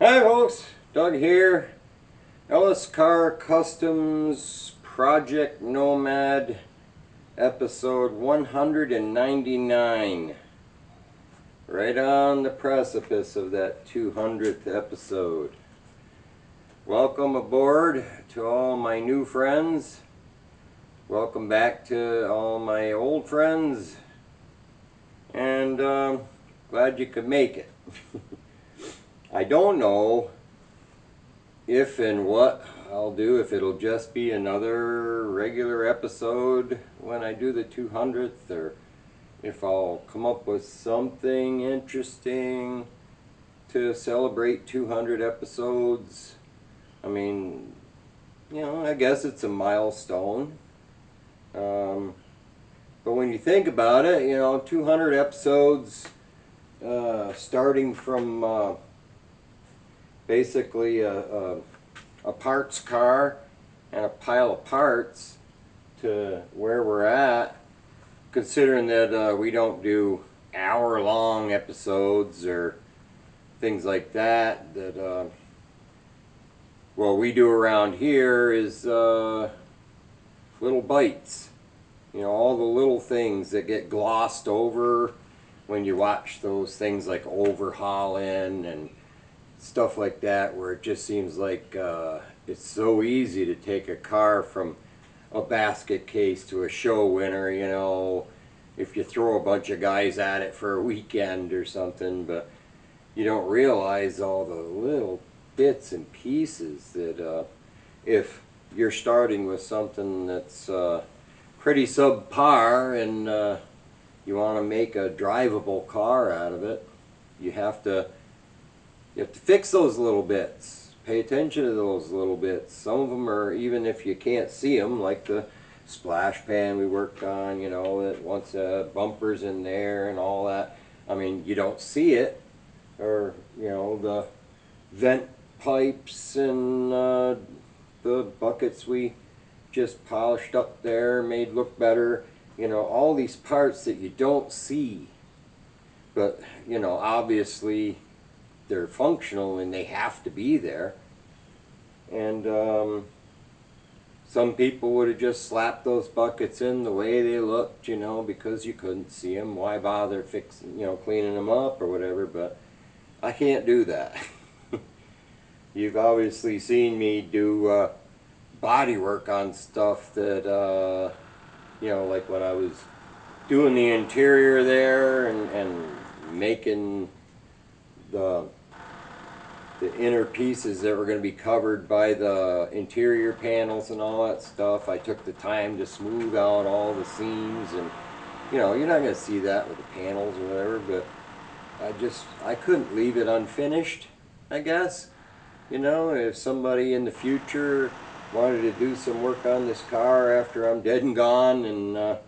Hi folks, Doug here. Ellis Car Customs Project Nomad episode 199. Right on the precipice of that 200th episode. Welcome aboard to all my new friends. Welcome back to all my old friends. And glad you could make it. I don't know if and what I'll do, if it'll just be another regular episode when I do the 200th, or if I'll come up with something interesting to celebrate 200 episodes. I mean, I guess it's a milestone. But when you think about it, 200 episodes, starting from basically a parts car and a pile of parts to where we're at, considering that we don't do hour-long episodes or things like that. What we do around here is little bites. All the little things that get glossed over when you watch those things like overhauling and stuff like that, where it just seems like it's so easy to take a car from a basket case to a show winner, if you throw a bunch of guys at it for a weekend or something. But you don't realize all the little bits and pieces that if you're starting with something that's pretty subpar and you want to make a drivable car out of it, you have to fix those little bits. Pay attention to those little bits. Some of them are, even if you can't see them, like the splash pan we worked on, that once bumpers in there and all that. I mean, you don't see it. Or, the vent pipes and the buckets we just polished up there, made look better. All these parts that you don't see. But, obviously they're functional and they have to be there. And some people would have just slapped those buckets in the way they looked, because you couldn't see them. Why bother fixing, cleaning them up or whatever? But I can't do that. You've obviously seen me do body work on stuff that, like when I was doing the interior there and making the inner pieces that were going to be covered by the interior panels and all that stuff. I took the time to smooth out all the seams, and you're not going to see that with the panels or whatever, but I couldn't leave it unfinished, I guess. If somebody in the future wanted to do some work on this car after I'm dead and gone and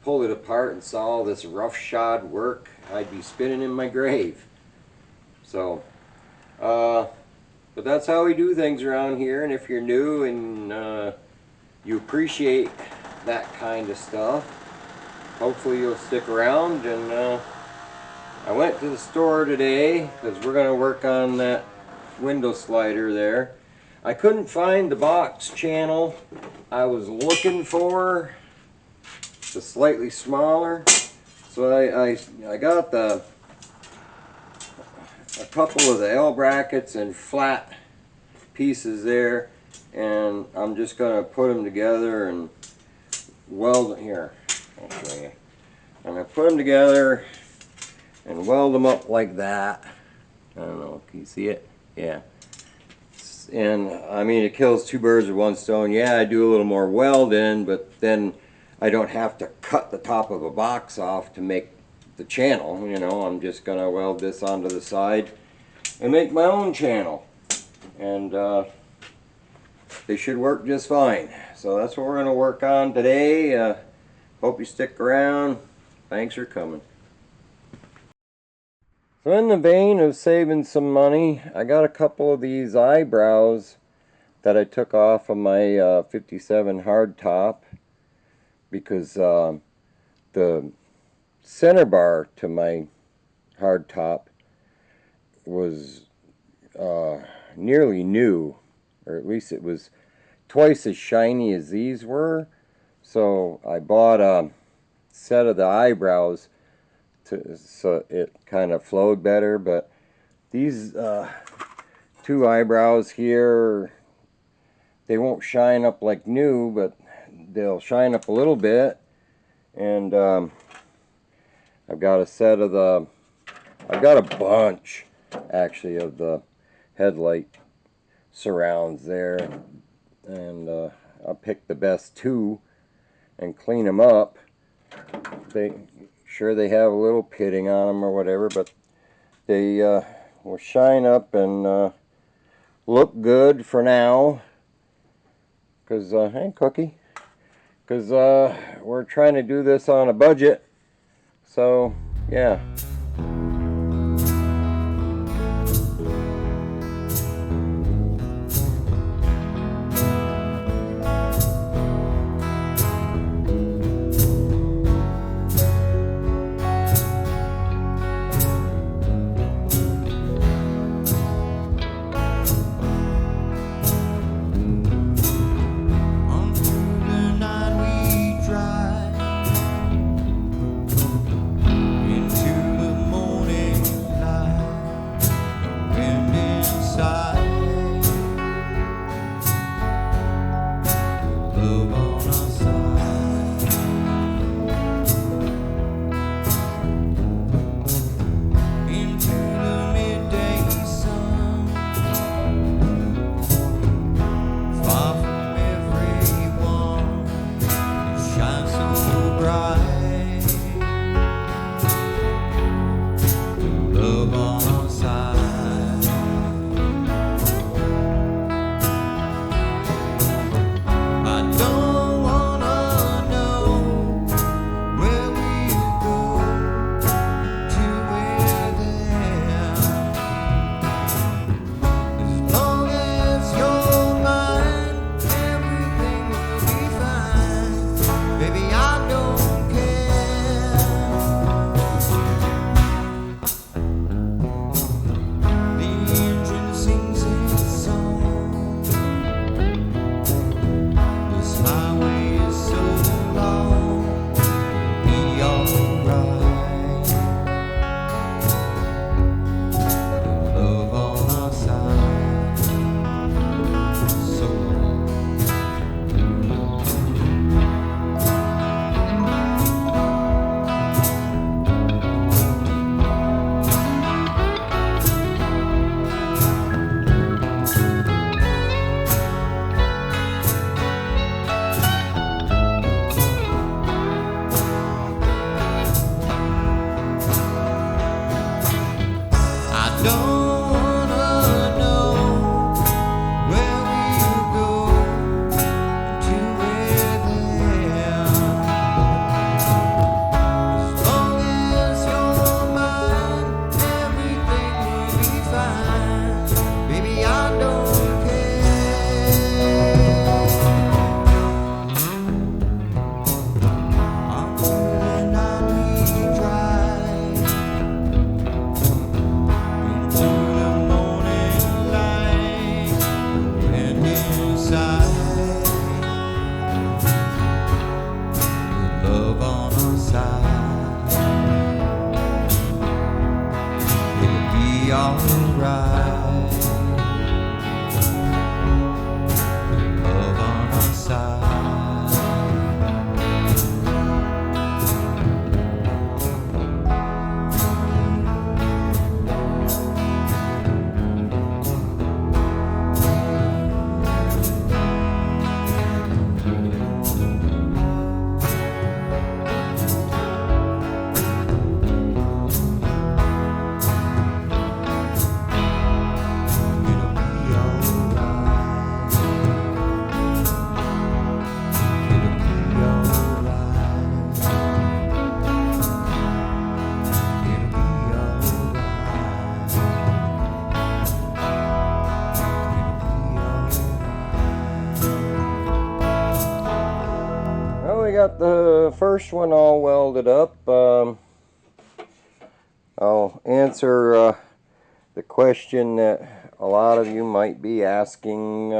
pull it apart and saw all this roughshod work, I'd be spinning in my grave. So but that's how we do things around here, and if you're new and you appreciate that kind of stuff, hopefully you'll stick around. And I went to the store today because we're going to work on that window slider there. I couldn't find the box channel I was looking for, the slightly smaller, so I got a couple of the L brackets and flat pieces there, and I'm just going to put them together and weld them here. I'll show you. I'm going to put them together and weld them up like that. I don't know, can you see it? Yeah. And I mean, it kills two birds with one stone. Yeah, I do a little more welding, but then I don't have to cut the top of a box off to make the channel. I'm just going to weld this onto the side and make my own channel. And they should work just fine. So that's what we're going to work on today. Hope you stick around. Thanks for coming. So in the vein of saving some money, I got a couple of these eyebrows that I took off of my 57 hardtop, because the center bar to my hardtop was nearly new, or at least it was twice as shiny as these were. So I bought a set of the eyebrows so it kind of flowed better. But these two eyebrows here, they won't shine up like new, but they'll shine up a little bit. And I've got a set of the, I've got a bunch actually of the headlight surrounds there, and I'll pick the best two and clean them up. They have a little pitting on them or whatever, but they will shine up and look good for now. Because hey, Cookie, because we're trying to do this on a budget, so yeah. Got the first one all welded up. I'll answer the question that a lot of you might be asking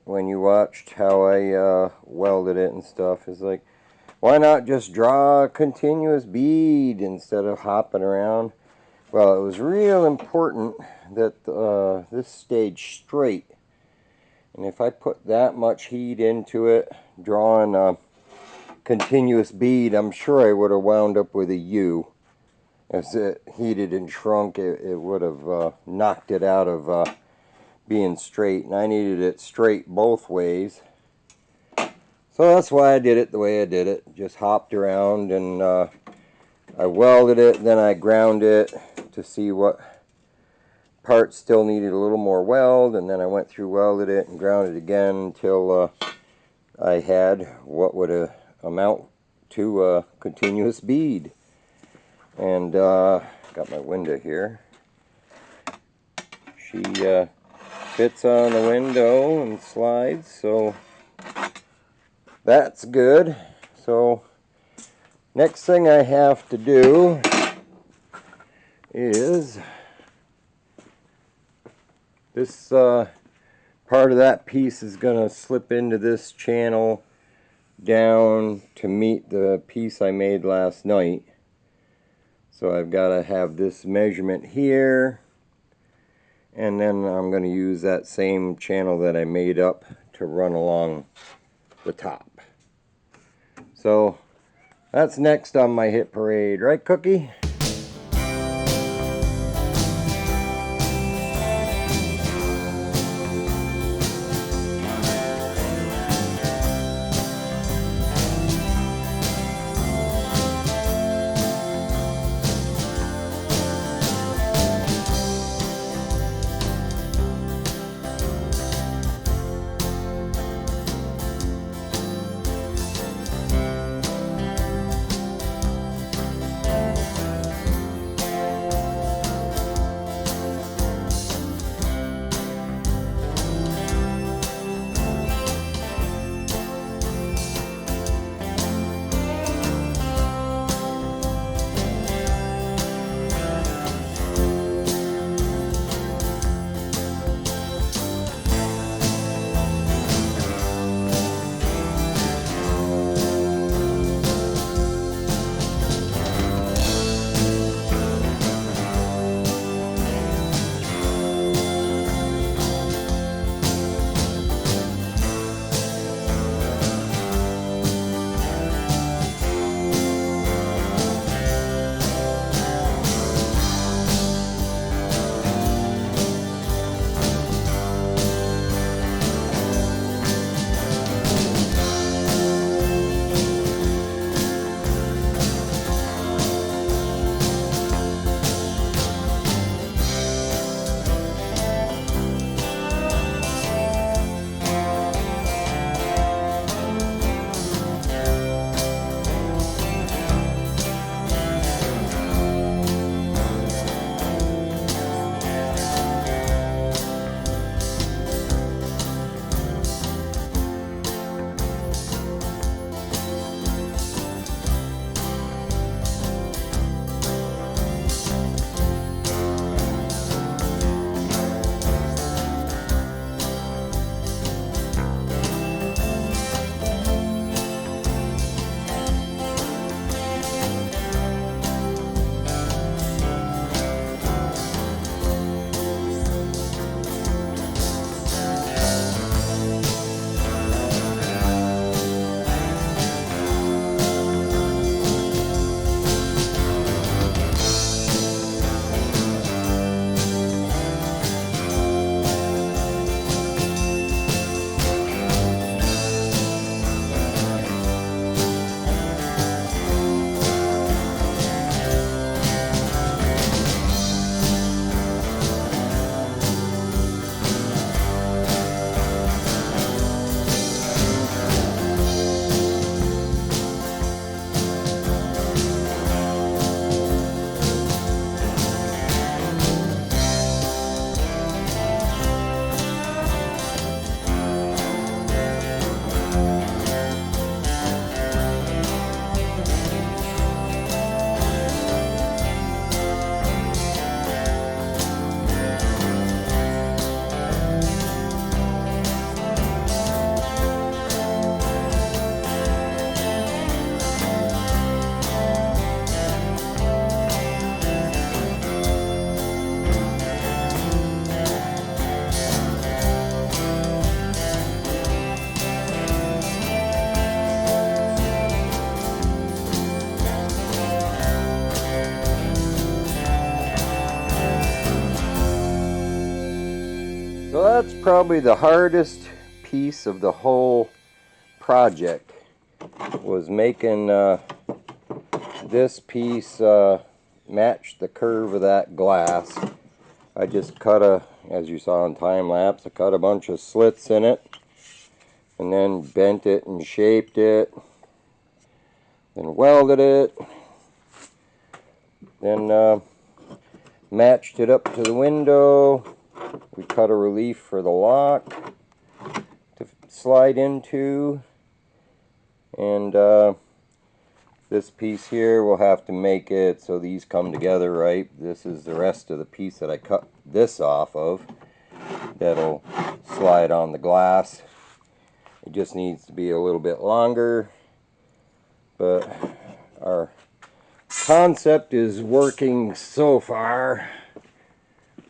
when you watched how I welded it and stuff, is like, why not just draw a continuous bead instead of hopping around? Well, it was real important that this stayed straight. And if I put that much heat into it, drawing a continuous bead, I'm sure I would have wound up with a U. As it heated and shrunk, it would have knocked it out of being straight. And I needed it straight both ways. So that's why I did it the way I did it. Just hopped around, and I welded it, then I ground it to see what parts still needed a little more weld, and then I went through, welded it, and ground it again until I had what would amount to a continuous bead. And got my window here. She fits on the window and slides, so that's good. So next thing I have to do is this part of that piece is going to slip into this channel down to meet the piece I made last night. So I've got to have this measurement here, and then I'm going to use that same channel that I made up to run along the top. So that's next on my hit parade, right, Cookie? That's probably the hardest piece of the whole project, was making this piece match the curve of that glass. I just cut as you saw in time lapse, I cut a bunch of slits in it and then bent it and shaped it, then welded it, then matched it up to the window. We cut a relief for the lock to slide into, and this piece here we'll have to make it so these come together right. This is the rest of the piece that I cut this off of that'll slide on the glass. It just needs to be a little bit longer, but our concept is working so far.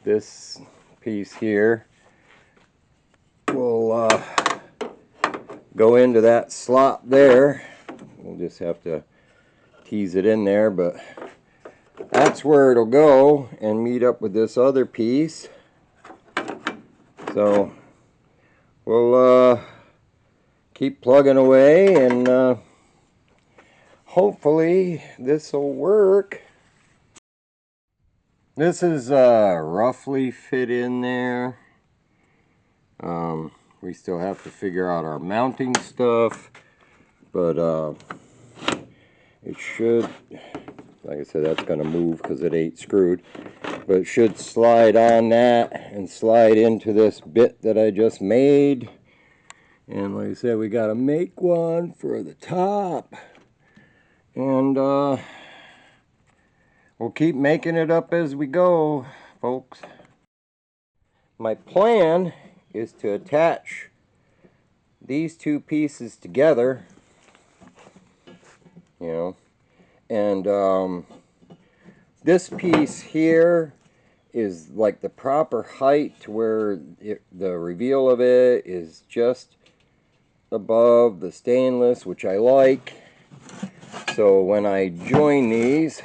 This piece here will go into that slot there. We'll just have to tease it in there, but that's where it'll go and meet up with this other piece. So we'll keep plugging away, and hopefully this will work. This is roughly fit in there. We still have to figure out our mounting stuff, but it should, like I said, that's going to move because it ain't screwed, but it should slide on that and slide into this bit that I just made. And like I said, we got to make one for the top, and we'll keep making it up as we go, folks. My plan is to attach these two pieces together, you know, and this piece here is like the proper height to where the reveal of it is just above the stainless, which I like. So when I join these,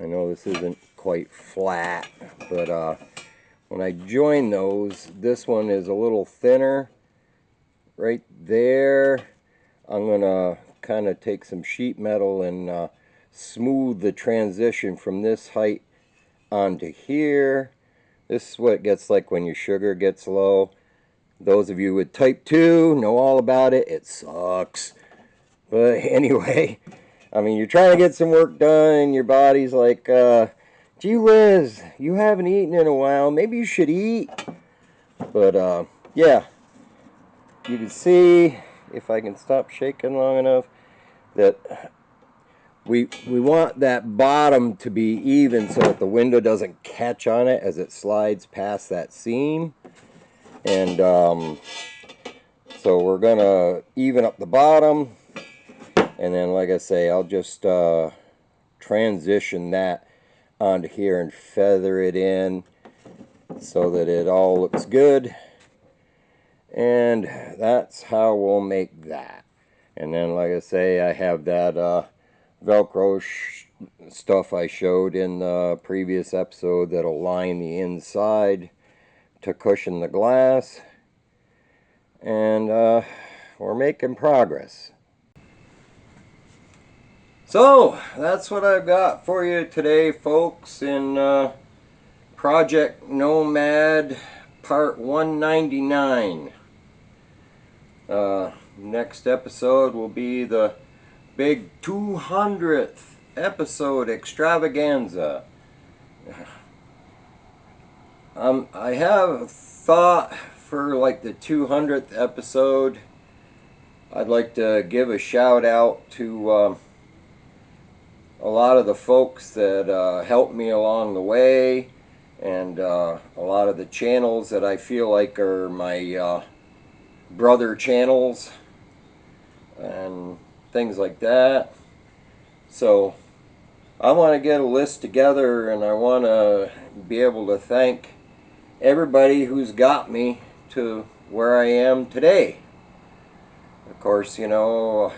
I know this isn't quite flat, but when I join those, this one is a little thinner right there. I'm gonna kind of take some sheet metal and smooth the transition from this height onto here. This is what it gets like when your sugar gets low. Those of you with type 2 know all about it. It sucks. But anyway, I mean, you're trying to get some work done and your body's like, gee whiz, you haven't eaten in a while. Maybe you should eat. But yeah, you can see, if I can stop shaking long enough, that we want that bottom to be even so that the window doesn't catch on it as it slides past that seam. And so we're gonna even up the bottom, and then, like I say, I'll just transition that onto here and feather it in so that it all looks good. And that's how we'll make that. And then, like I say, I have that Velcro stuff I showed in the previous episode that'll line the inside to cushion the glass, and we're making progress. So that's what I've got for you today, folks, in Project Nomad Part 199. Next episode will be the big 200th episode extravaganza. I have thought for like the 200th episode, I'd like to give a shout out to a lot of the folks that helped me along the way, and a lot of the channels that I feel like are my brother channels and things like that. So I want to get a list together, and I want to be able to thank everybody who's got me to where I am today. Of course, you know,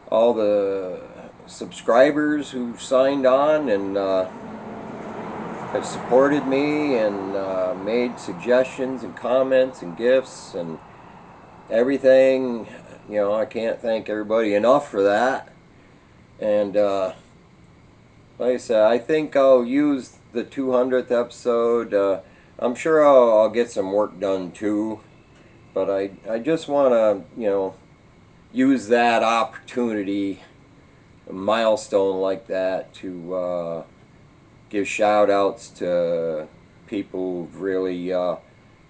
all the subscribers who signed on, and have supported me and made suggestions and comments and gifts and everything. You know, I can't thank everybody enough for that. And like I said, I think I'll use the 200th episode. I'm sure I'll get some work done too. But I just want to, you know, use that opportunity, a milestone like that, to give shout outs to people who've really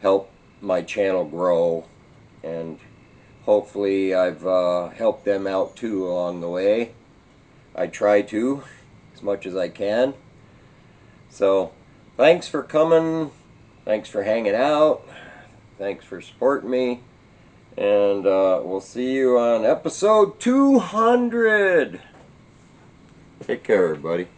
helped my channel grow, and hopefully I've helped them out too along the way. I try to as much as I can. So thanks for coming, thanks for hanging out, thanks for supporting me, and we'll see you on episode 200. Take care, everybody.